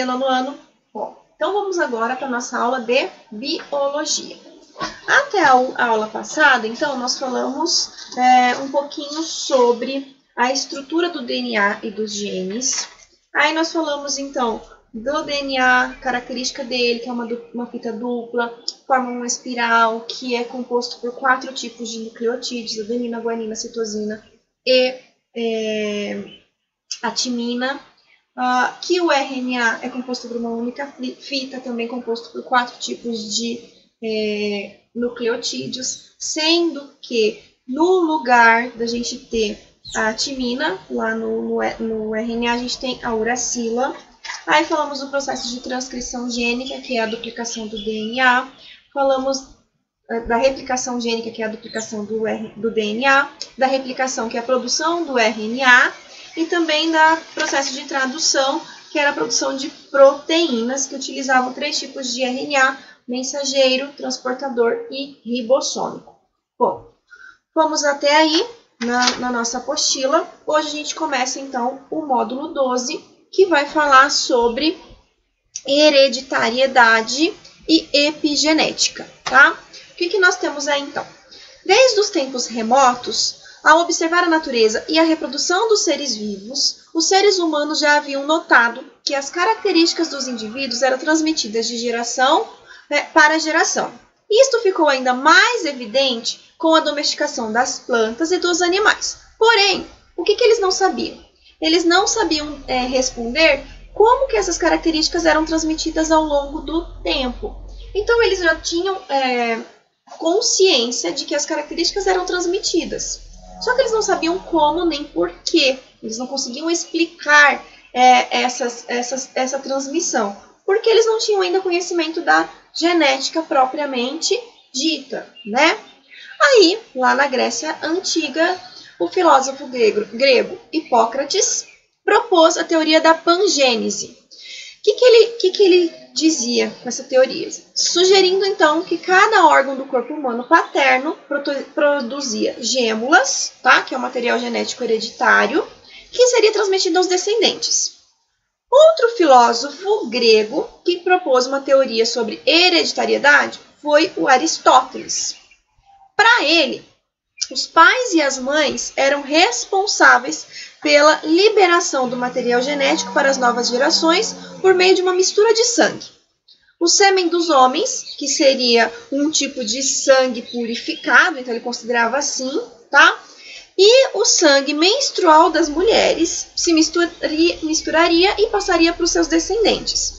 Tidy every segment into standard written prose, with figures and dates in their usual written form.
Nono ano. Bom, então vamos agora para a nossa aula de biologia. Até a aula passada, então, nós falamos um pouquinho sobre a estrutura do DNA e dos genes. Aí nós falamos, então, do DNA, característica dele, que é uma fita dupla, forma uma espiral, que é composto por 4 tipos de nucleotídeos, adenina, guanina, citosina e a timina. Que o RNA é composto por uma única fita, também composto por 4 tipos de nucleotídeos, sendo que no lugar da gente ter a timina, lá no RNA a gente tem a uracila. Aí falamos do processo de transcrição gênica, que é a duplicação do DNA. Falamos da replicação gênica, que é a duplicação do DNA. Da replicação, que é a produção do RNA. E também do processo de tradução, que era a produção de proteínas, que utilizavam 3 tipos de RNA, mensageiro, transportador e ribossômico. Bom, vamos até aí na nossa apostila. Hoje a gente começa, então, o módulo 12, que vai falar sobre hereditariedade e epigenética, tá? O que nós temos aí, então? Desde os tempos remotos, ao observar a natureza e a reprodução dos seres vivos, os seres humanos já haviam notado que as características dos indivíduos eram transmitidas de geração para geração. Isto ficou ainda mais evidente com a domesticação das plantas e dos animais. Porém, o que eles não sabiam? Eles não sabiam responder como que essas características eram transmitidas ao longo do tempo. Então, eles já tinham consciência de que as características eram transmitidas. Só que eles não sabiam como nem porquê. Eles não conseguiam explicar essa transmissão. Porque eles não tinham ainda conhecimento da genética propriamente dita, né? Aí, lá na Grécia Antiga, o filósofo grego Hipócrates propôs a teoria da pangênese. O que ele dizia com essa teoria? Sugerindo, então, que cada órgão do corpo humano paterno produzia gêmulas, tá? Que é o material genético hereditário, que seria transmitido aos descendentes. Outro filósofo grego que propôs uma teoria sobre hereditariedade foi o Aristóteles. Para ele, os pais e as mães eram responsáveis pela liberação do material genético para as novas gerações por meio de uma mistura de sangue. O sêmen dos homens, que seria um tipo de sangue purificado, então ele considerava assim, tá? E o sangue menstrual das mulheres se misturaria e passaria para os seus descendentes.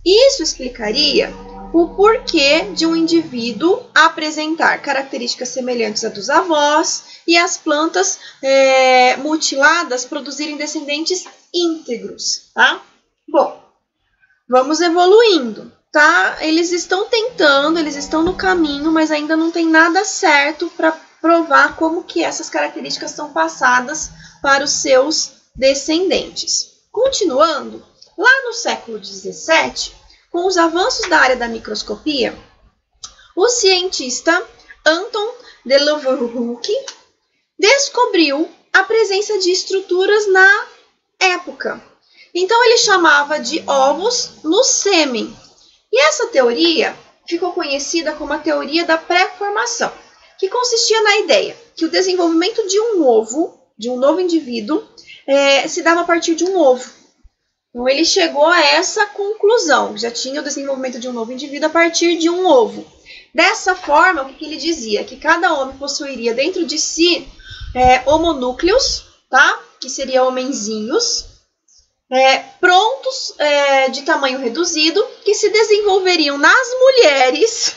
Isso explicaria o porquê de um indivíduo apresentar características semelhantes à dos avós e as plantas mutiladas produzirem descendentes íntegros, tá? Bom, vamos evoluindo, tá? Eles estão tentando, eles estão no caminho, mas ainda não tem nada certo para provar como que essas características são passadas para os seus descendentes. Continuando, lá no século XVII, com os avanços da área da microscopia, o cientista Anton de Leeuwenhoek descobriu a presença de estruturas na época. Então, ele chamava de ovos no sêmen. E essa teoria ficou conhecida como a teoria da pré-formação, que consistia na ideia que o desenvolvimento de um ovo, de um novo indivíduo, se dava a partir de um ovo. Então, ele chegou a essa conclusão, já tinha o desenvolvimento de um novo indivíduo a partir de um ovo. Dessa forma, o que ele dizia? Que cada homem possuiria dentro de si homonúcleos, tá? Que seriam homenzinhos, prontos de tamanho reduzido, que se desenvolveriam nas mulheres,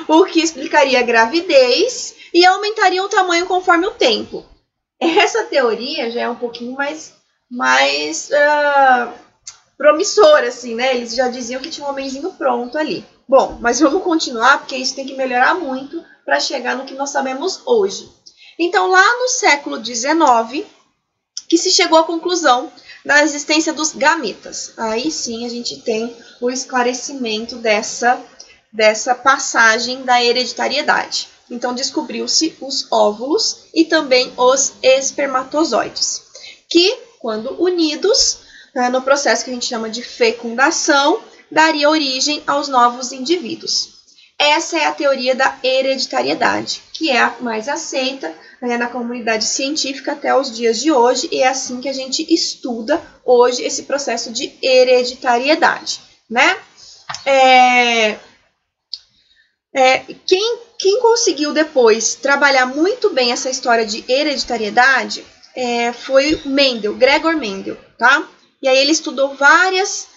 o que explicaria a gravidez, e aumentariam o tamanho conforme o tempo. Essa teoria já é um pouquinho mais promissora, assim, né? Eles já diziam que tinha um homenzinho pronto ali. Bom, mas vamos continuar, porque isso tem que melhorar muito para chegar no que nós sabemos hoje. Então, lá no século XIX, que se chegou à conclusão da existência dos gametas. Aí sim a gente tem o esclarecimento dessa passagem da hereditariedade. Então, descobriu-se os óvulos e também os espermatozoides, que, quando unidos, no processo que a gente chama de fecundação, daria origem aos novos indivíduos. Essa é a teoria da hereditariedade, que é a mais aceita na comunidade científica até os dias de hoje, e é assim que a gente estuda hoje esse processo de hereditariedade, né? Quem conseguiu depois trabalhar muito bem essa história de hereditariedade foi Mendel, Gregor Mendel, tá? E aí ele estudou várias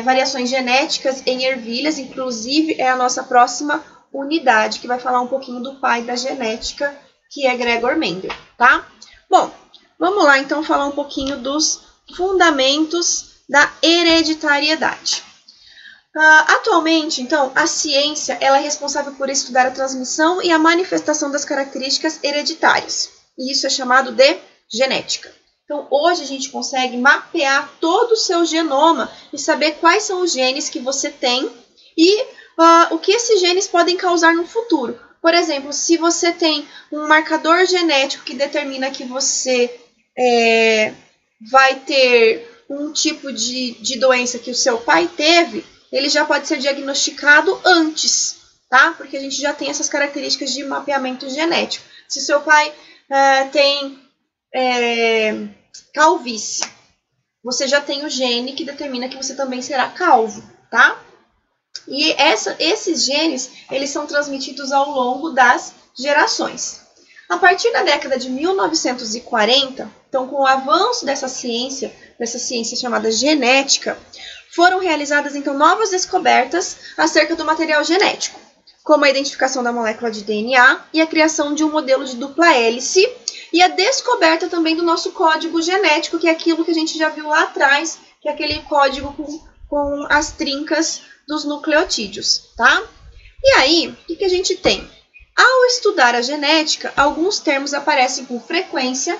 variações genéticas em ervilhas, inclusive é a nossa próxima unidade, que vai falar um pouquinho do pai da genética, que é Gregor Mendel, tá? Bom, vamos lá então falar um pouquinho dos fundamentos da hereditariedade. Atualmente, então, a ciência ela é responsável por estudar a transmissão e a manifestação das características hereditárias, e isso é chamado de genética. Então, hoje a gente consegue mapear todo o seu genoma e saber quais são os genes que você tem e o que esses genes podem causar no futuro. Por exemplo, se você tem um marcador genético que determina que você vai ter um tipo de doença que o seu pai teve, ele já pode ser diagnosticado antes, tá? Porque a gente já tem essas características de mapeamento genético. Se seu pai tem calvície, você já tem o gene que determina que você também será calvo, tá? E esses genes, eles são transmitidos ao longo das gerações. A partir da década de 1940, então com o avanço dessa ciência chamada genética, foram realizadas então novas descobertas acerca do material genético, como a identificação da molécula de DNA e a criação de um modelo de dupla hélice e a descoberta também do nosso código genético, que é aquilo que a gente já viu lá atrás, que é aquele código com as trincas dos nucleotídeos, tá? E aí, o que a gente tem? Ao estudar a genética, alguns termos aparecem com frequência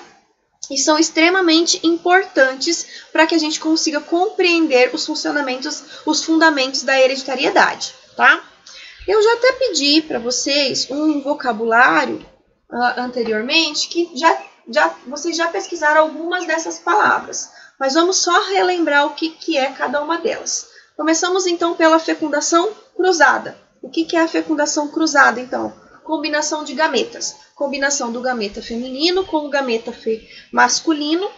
e são extremamente importantes para que a gente consiga compreender os fundamentos da hereditariedade, tá? Eu já até pedi para vocês um vocabulário anteriormente, que vocês já pesquisaram algumas dessas palavras, mas vamos só relembrar o que é cada uma delas. Começamos então pela fecundação cruzada. O que é a fecundação cruzada, então? Combinação de gametas. Combinação do gameta feminino com o gameta masculino.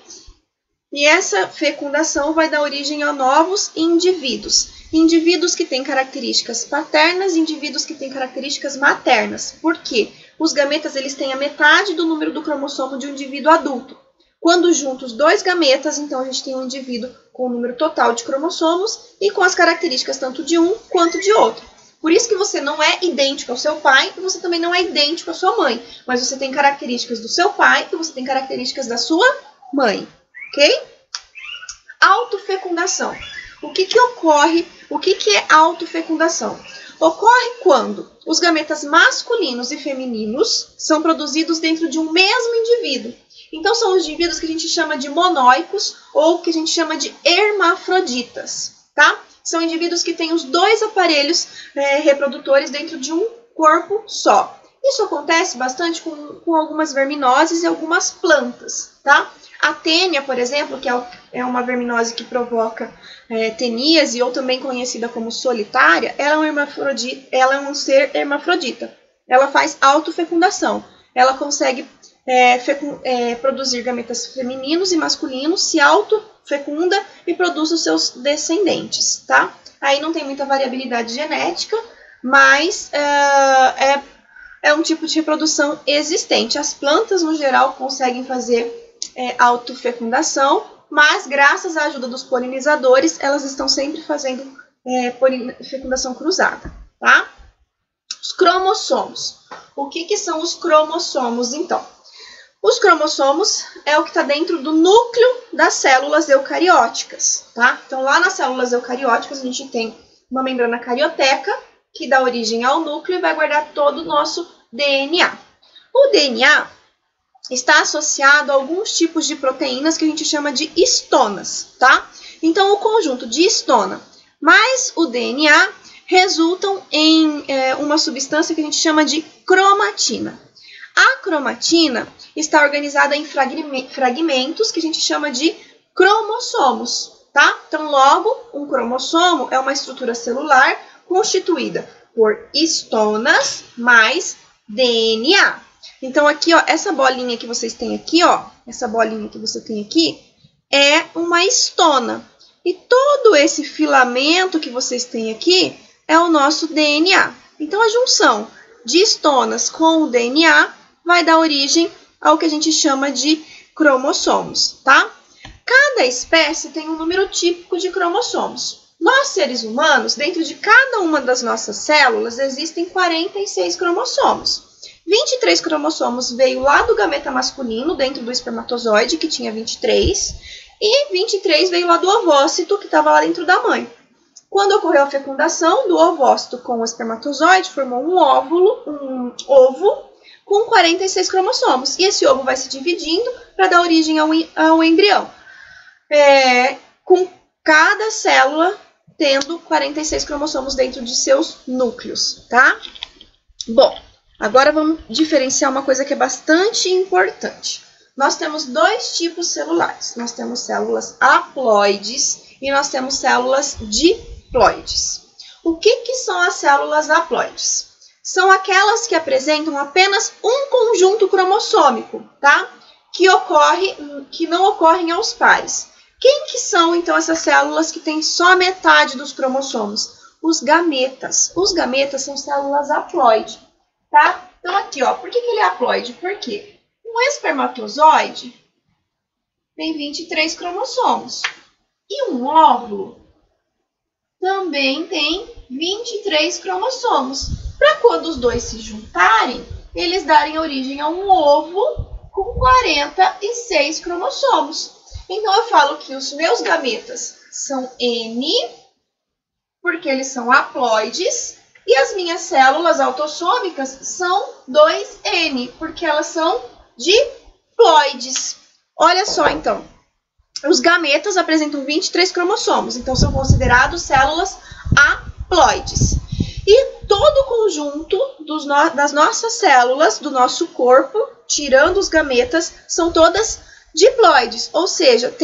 E essa fecundação vai dar origem a novos indivíduos. Indivíduos que têm características paternas, indivíduos que têm características maternas. Por quê? Os gametas eles têm a metade do número do cromossomo de um indivíduo adulto. Quando juntos dois gametas, então a gente tem um indivíduo com o número total de cromossomos e com as características tanto de um quanto de outro. Por isso que você não é idêntico ao seu pai e você também não é idêntico à sua mãe. Mas você tem características do seu pai e você tem características da sua mãe. Ok? Autofecundação. O que ocorre? O que é autofecundação? Ocorre quando os gametas masculinos e femininos são produzidos dentro de um mesmo indivíduo. Então, são os indivíduos que a gente chama de monóicos ou que a gente chama de hermafroditas, tá? São indivíduos que têm os dois aparelhos reprodutores dentro de um corpo só. Isso acontece bastante com algumas verminoses e algumas plantas, tá? A tênia, por exemplo, que é uma verminose que provoca teníase, ou também conhecida como solitária, ela é um ser hermafrodita. Ela faz autofecundação. Ela consegue produzir gametas femininos e masculinos, se autofecunda e produz os seus descendentes, tá? Aí não tem muita variabilidade genética, mas é um tipo de reprodução existente. As plantas, no geral, conseguem fazer autofecundação, mas graças à ajuda dos polinizadores, elas estão sempre fazendo fecundação cruzada, tá? Os cromossomos. O que são os cromossomos, então? Os cromossomos é o que está dentro do núcleo das células eucarióticas, tá? Então, lá nas células eucarióticas, a gente tem uma membrana carioteca, que dá origem ao núcleo e vai guardar todo o nosso DNA. O DNA está associado a alguns tipos de proteínas que a gente chama de histonas, tá? Então, o conjunto de histona mais o DNA resultam em uma substância que a gente chama de cromatina. A cromatina está organizada em fragmentos que a gente chama de cromossomos, tá? Então, logo, um cromossomo é uma estrutura celular constituída por histonas mais DNA. Então, aqui, ó, essa bolinha que vocês têm aqui, ó, essa bolinha que você tem aqui é uma histona. E todo esse filamento que vocês têm aqui é o nosso DNA. Então, a junção de histonas com o DNA vai dar origem ao que a gente chama de cromossomos, tá? Cada espécie tem um número típico de cromossomos. Nós, seres humanos, dentro de cada uma das nossas células, existem 46 cromossomos. 23 cromossomos veio lá do gameta masculino, dentro do espermatozoide, que tinha 23, e 23 veio lá do ovócito, que estava lá dentro da mãe. Quando ocorreu a fecundação do ovócito com o espermatozoide, formou um ovo com 46 cromossomos. E esse ovo vai se dividindo para dar origem ao embrião. Com cada célula tendo 46 cromossomos dentro de seus núcleos, tá? Bom, agora vamos diferenciar uma coisa que é bastante importante. Nós temos dois tipos celulares. Nós temos células haploides e nós temos células diploides. O que são as células haploides? São aquelas que apresentam apenas um conjunto cromossômico, tá? Que não ocorrem aos pares. Quem que são, então, essas células que têm só metade dos cromossomos? Os gametas. Os gametas são células haploides, tá? Então, aqui, ó, por que ele é haploide? Porque um espermatozoide tem 23 cromossomos. E um óvulo também tem 23 cromossomos. Para quando os dois se juntarem, eles darem origem a um ovo com 46 cromossomos. Então, eu falo que os meus gametas são N, porque eles são haploides, e as minhas células autossômicas são 2N, porque elas são diploides. Olha só, então. Os gametas apresentam 23 cromossomos, então são considerados células haploides. E todo o conjunto das nossas células, do nosso corpo, tirando os gametas, são todas diploides, ou seja,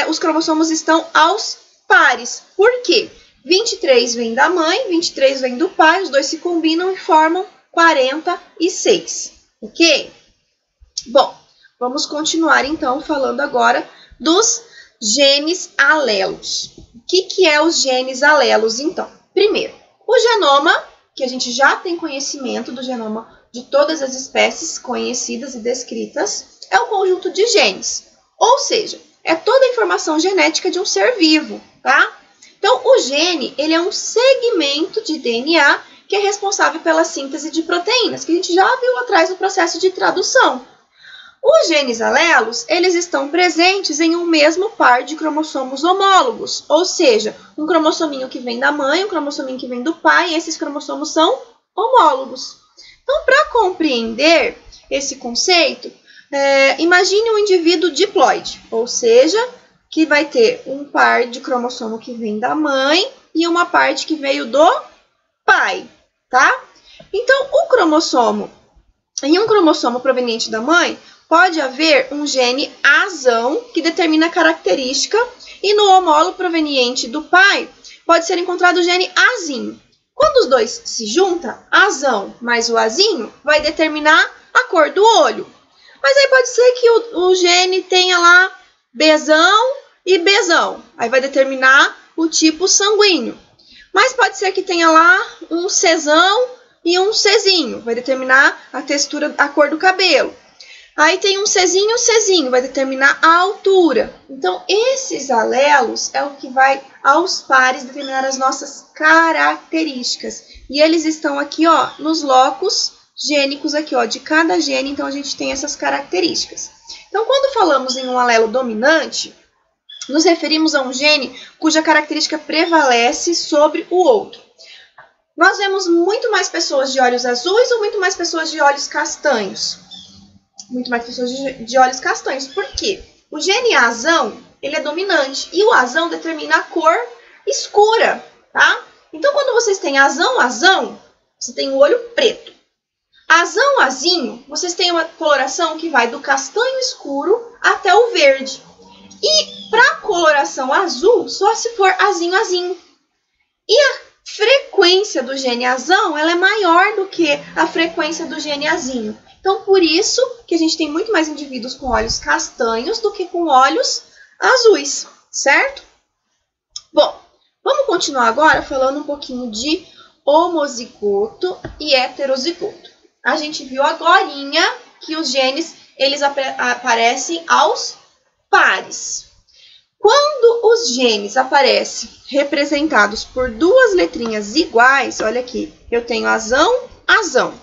os cromossomos estão aos pares. Por quê? 23 vem da mãe, 23 vem do pai, os dois se combinam e formam 46, ok? Bom, vamos continuar então falando agora dos genes alelos. O que é os genes alelos, então? Primeiro, o genoma, que a gente já tem conhecimento do genoma de todas as espécies conhecidas e descritas, é um conjunto de genes, ou seja, é toda a informação genética de um ser vivo, tá? Então, o gene, ele é um segmento de DNA que é responsável pela síntese de proteínas, que a gente já viu atrás no processo de tradução. Os genes alelos, eles estão presentes em um mesmo par de cromossomos homólogos, ou seja, um cromossominho que vem da mãe, um cromossominho que vem do pai, e esses cromossomos são homólogos. Então, para compreender esse conceito, imagine um indivíduo diploide, ou seja, que vai ter um par de cromossomo que vem da mãe e uma parte que veio do pai, tá? Então, em um cromossomo proveniente da mãe, pode haver um gene azão que determina a característica e no homólogo proveniente do pai pode ser encontrado o gene azinho. Quando os dois se juntam, azão mais o azinho vai determinar a cor do olho. Mas aí pode ser que o gene tenha lá Bzão e Bzão. Aí vai determinar o tipo sanguíneo. Mas pode ser que tenha lá um Czão e um Czinho. Vai determinar a textura, a cor do cabelo. Aí tem um Czinho e um Czinho. Vai determinar a altura. Então, esses alelos é o que vai aos pares determinar as nossas características. E eles estão aqui, ó, nos locos gênicos aqui, ó, de cada gene, então a gente tem essas características. Então, quando falamos em um alelo dominante, nos referimos a um gene cuja característica prevalece sobre o outro. Nós vemos muito mais pessoas de olhos azuis ou muito mais pessoas de olhos castanhos? Muito mais pessoas de olhos castanhos. Por quê? O gene azão, ele é dominante e o azão determina a cor escura, tá? Então, quando vocês têm azão, você tem o olho preto. Azão, azinho, vocês têm uma coloração que vai do castanho escuro até o verde. E para coloração azul, só se for azinho, azinho. E a frequência do gene azão, ela é maior do que a frequência do gene azinho. Então, por isso que a gente tem muito mais indivíduos com olhos castanhos do que com olhos azuis, certo? Bom, vamos continuar agora falando um pouquinho de homozigoto e heterozigoto. A gente viu agorinha que os genes, eles aparecem aos pares. Quando os genes aparecem representados por duas letrinhas iguais, olha aqui, eu tenho azão, azão.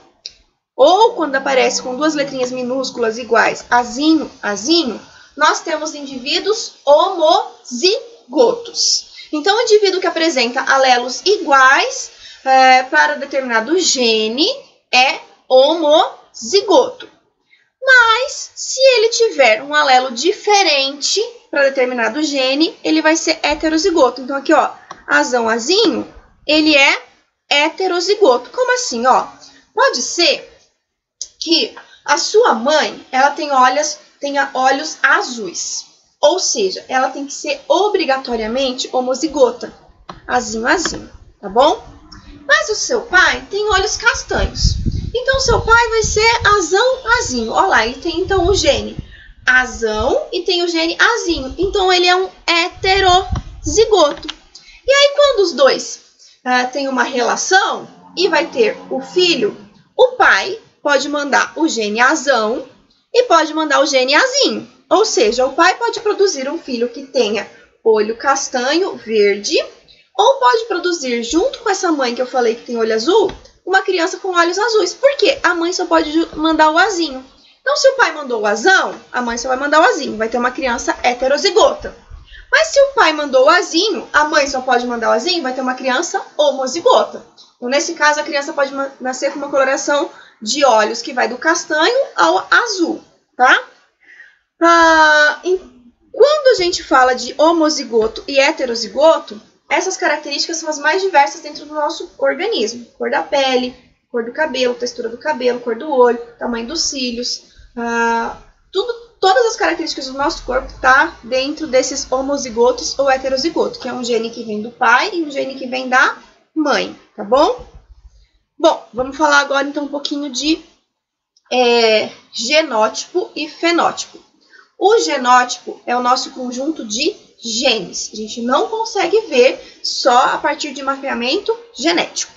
Ou quando aparece com duas letrinhas minúsculas iguais, azinho, azinho, nós temos indivíduos homozigotos. Então, o indivíduo que apresenta alelos iguais para determinado gene é homozigoto. Mas, se ele tiver um alelo diferente para determinado gene, ele vai ser heterozigoto. Então, aqui, ó, azão, azinho, ele é heterozigoto. Como assim, ó? Pode ser que a sua mãe, ela tenha olhos azuis. Ou seja, ela tem que ser obrigatoriamente homozigota. Azinho, azinho, tá bom? Mas o seu pai tem olhos castanhos. Então, seu pai vai ser azão, azinho. Olha lá, ele tem, então, o gene azão e tem o gene azinho. Então, ele é um heterozigoto. E aí, quando os dois têm uma relação e vai ter o filho, o pai pode mandar o gene azão e pode mandar o gene azinho. Ou seja, o pai pode produzir um filho que tenha olho castanho, verde, ou pode produzir, junto com essa mãe que eu falei que tem olho azul, uma criança com olhos azuis. Por quê? A mãe só pode mandar o azinho. Então, se o pai mandou o azão, a mãe só vai mandar o azinho. Vai ter uma criança heterozigota. Mas se o pai mandou o azinho, a mãe só pode mandar o azinho, vai ter uma criança homozigota. Então, nesse caso, a criança pode nascer com uma coloração de olhos que vai do castanho ao azul, tá? Quando a gente fala de homozigoto e heterozigoto, essas características são as mais diversas dentro do nosso organismo. Cor da pele, cor do cabelo, textura do cabelo, cor do olho, tamanho dos cílios. Todas as características do nosso corpo tá dentro desses homozigotos ou heterozigotos, que é um gene que vem do pai e um gene que vem da mãe, tá bom? Bom, vamos falar agora então um pouquinho de genótipo e fenótipo. O genótipo é o nosso conjunto de genes. A gente não consegue ver só a partir de mapeamento genético.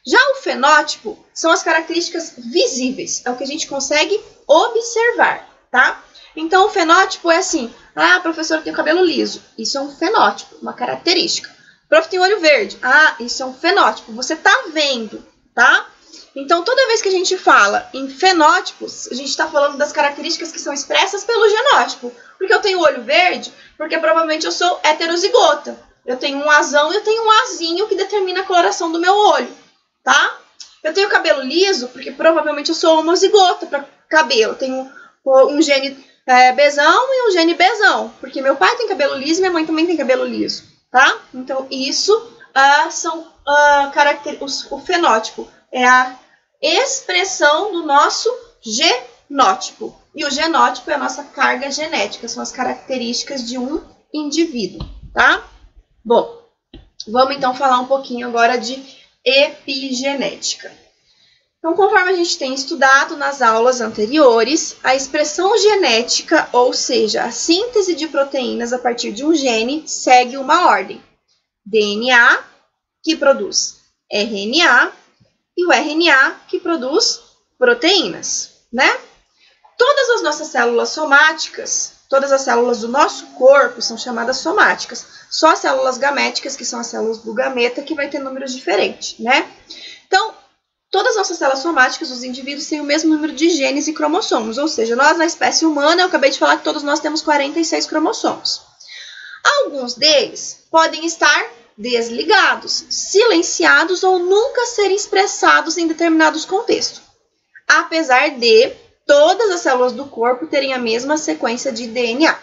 Já o fenótipo são as características visíveis, é o que a gente consegue observar, tá? Então, o fenótipo é assim, professor, tem o cabelo liso, isso é um fenótipo, uma característica. Prof, tem olho verde, isso é um fenótipo, você tá vendo, tá? Então, toda vez que a gente fala em fenótipos, a gente está falando das características que são expressas pelo genótipo. Porque eu tenho olho verde, porque provavelmente eu sou heterozigota. Eu tenho um azão e eu tenho um azinho que determina a coloração do meu olho, tá? Eu tenho cabelo liso, porque provavelmente eu sou homozigota para cabelo. Eu tenho um gene Bzão e um gene Bzão, porque meu pai tem cabelo liso e minha mãe também tem cabelo liso, tá? Então, isso são o fenótipo. É a expressão do nosso genótipo. E o genótipo é a nossa carga genética, são as características de um indivíduo, tá? Bom, vamos então falar um pouquinho agora de epigenética. Então, conforme a gente tem estudado nas aulas anteriores, a expressão genética, ou seja, a síntese de proteínas a partir de um gene, segue uma ordem. DNA, que produz RNA, e o RNA, que produz proteínas, né? Todas as nossas células somáticas, todas as células do nosso corpo são chamadas somáticas. Só as células gaméticas, que são as células do gameta, que vai ter números diferentes, né? Então, todas as nossas células somáticas, os indivíduos têm o mesmo número de genes e cromossomos. Ou seja, nós, na espécie humana, eu acabei de falar que todos nós temos 46 cromossomos. Alguns deles podem estar desligados, silenciados ou nunca serem expressados em determinados contextos. Apesar de todas as células do corpo terem a mesma sequência de DNA.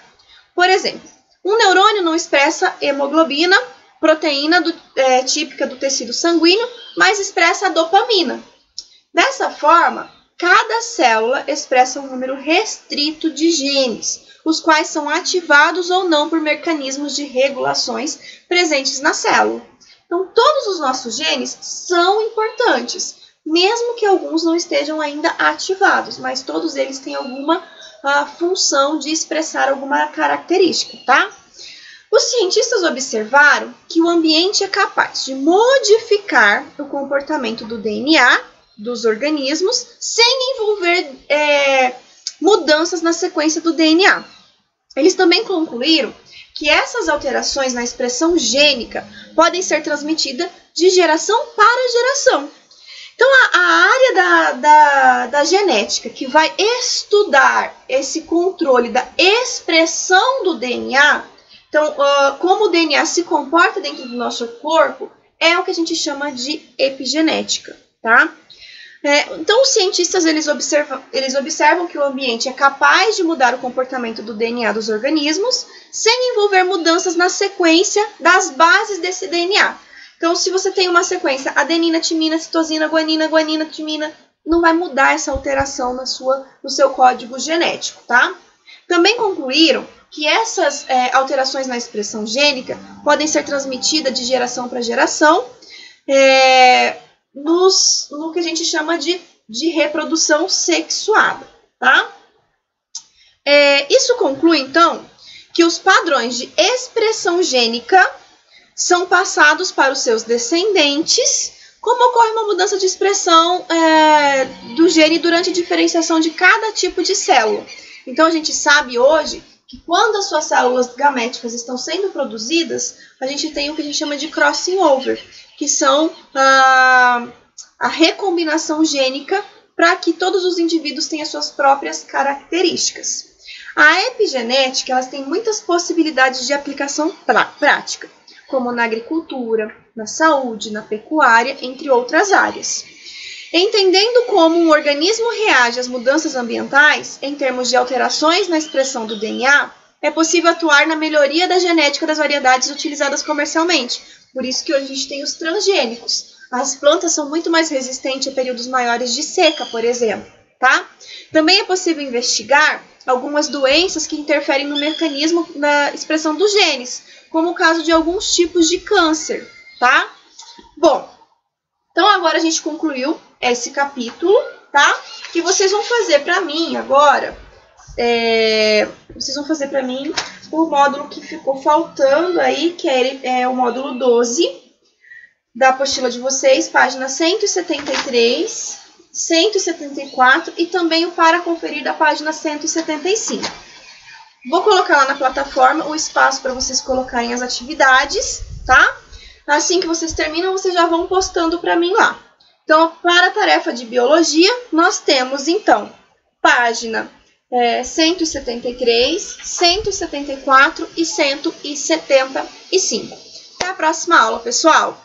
Por exemplo, um neurônio não expressa hemoglobina, proteína típica do tecido sanguíneo, mas expressa a dopamina. Dessa forma, cada célula expressa um número restrito de genes, os quais são ativados ou não por mecanismos de regulações presentes na célula. Então, todos os nossos genes são importantes, mesmo que alguns não estejam ainda ativados, mas todos eles têm alguma função de expressar alguma característica, tá? Os cientistas observaram que o ambiente é capaz de modificar o comportamento do DNA dos organismos sem envolver mudanças na sequência do DNA. Eles também concluíram que essas alterações na expressão gênica podem ser transmitidas de geração para geração. Então, a área da genética que vai estudar esse controle da expressão do DNA, então, como o DNA se comporta dentro do nosso corpo, é o que a gente chama de epigenética, tá? Então, os cientistas eles observam que o ambiente é capaz de mudar o comportamento do DNA dos organismos sem envolver mudanças na sequência das bases desse DNA. Então, se você tem uma sequência adenina, timina, citosina, guanina, guanina, timina, não vai mudar essa alteração no seu código genético, tá? Também concluíram que essas alterações na expressão gênica podem ser transmitidas de geração para geração, no que a gente chama de reprodução sexuada, tá? Isso conclui, então, que os padrões de expressão gênica são passados para os seus descendentes, como ocorre uma mudança de expressão do gene durante a diferenciação de cada tipo de célula. Então, a gente sabe hoje que quando as suas células gaméticas estão sendo produzidas, a gente tem o que a gente chama de crossing over, que são a recombinação gênica para que todos os indivíduos tenham as suas próprias características. A epigenética elas tem muitas possibilidades de aplicação prática, como na agricultura, na saúde, na pecuária, entre outras áreas. Entendendo como um organismo reage às mudanças ambientais, em termos de alterações na expressão do DNA, é possível atuar na melhoria da genética das variedades utilizadas comercialmente. Por isso que hoje a gente tem os transgênicos. As plantas são muito mais resistentes a períodos maiores de seca, por exemplo, tá? Também é possível investigar algumas doenças que interferem no mecanismo da expressão dos genes, como o caso de alguns tipos de câncer, tá? Bom, então agora a gente concluiu esse capítulo, tá? Que vocês vão fazer para mim agora, vocês vão fazer para mim o módulo que ficou faltando aí, que é o módulo 12 da apostila de vocês, página 173, 174 e também o para conferir da página 175. Vou colocar lá na plataforma o espaço para vocês colocarem as atividades, tá? Assim que vocês terminam, vocês já vão postando para mim lá. Então, para a tarefa de biologia, nós temos, então, página 173, 174 e 175. Até a próxima aula, pessoal!